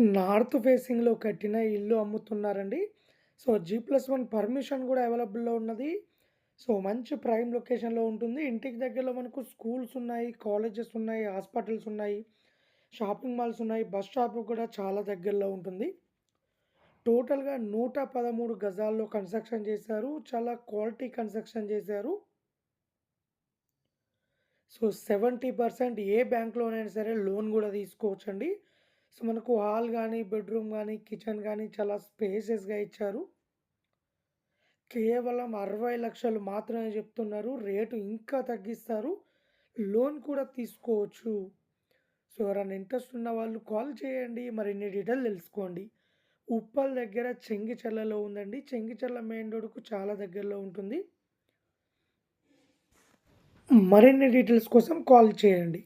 North ఫేసింగ్‌లో కట్టిన ఇల్లు అమ్ముతున్నారండి. సో, జీ+1 పర్మిషన్ గూడా అవైలబుల్‌లో ఉన్నది. సో, మంచి ప్రైమ్ లొకేషన్‌లో ఉంటుంది. ఇంటికి దగ్గరలో మనకు స్కూల్స్ ఉన్నాయి, కాలేజెస్ ఉన్నాయి, హాస్పిటల్స్ ఉన్నాయి, షాపింగ్ మాల్స్ ఉన్నాయి, బస్ స్టాప్ కూడా చాలా దగ్గరలో ఉంటుంది. టోటల్‌గా 113 గజాల్లో కన్‌స్ట్రక్షన్ చేశారు. చాలా క్వాలిటీ కన్‌స్ట్రక్షన్ చేశారు. సో, 70% ఏ బ్యాంక్‌లోనైనా సరే లోన్ గూడా తీసుకోవచ్చండి. సో, మనకు హాల్ గానీ, బెడ్‌రూమ్ గానీ, కిచెన్ గానీ చాలా స్పేసియస్‌గా ఇచ్చారు. కేవలం 60,00,000 మాత్రమే చెప్తున్నారు. రేటు ఇంకా తగ్గిస్తారు. లోన్ కూడా తీసుకోవచ్చు. సో, ఎవరైనా ఇంట్రెస్ట్ ఉన్న వాళ్ళు కాల్ చేయండి. మరిన్ని డీటెయిల్ తెలుసుకోండి. ఉప్పల్ దగ్గర చెంగిచెర్లలో ఉందండి. చెంగిచెర్ల మెయిన్ రోడ్‌కు చాలా దగ్గరలో ఉంటుంది. మరిన్ని డీటెయిల్స్ కోసం కాల్ చేయండి.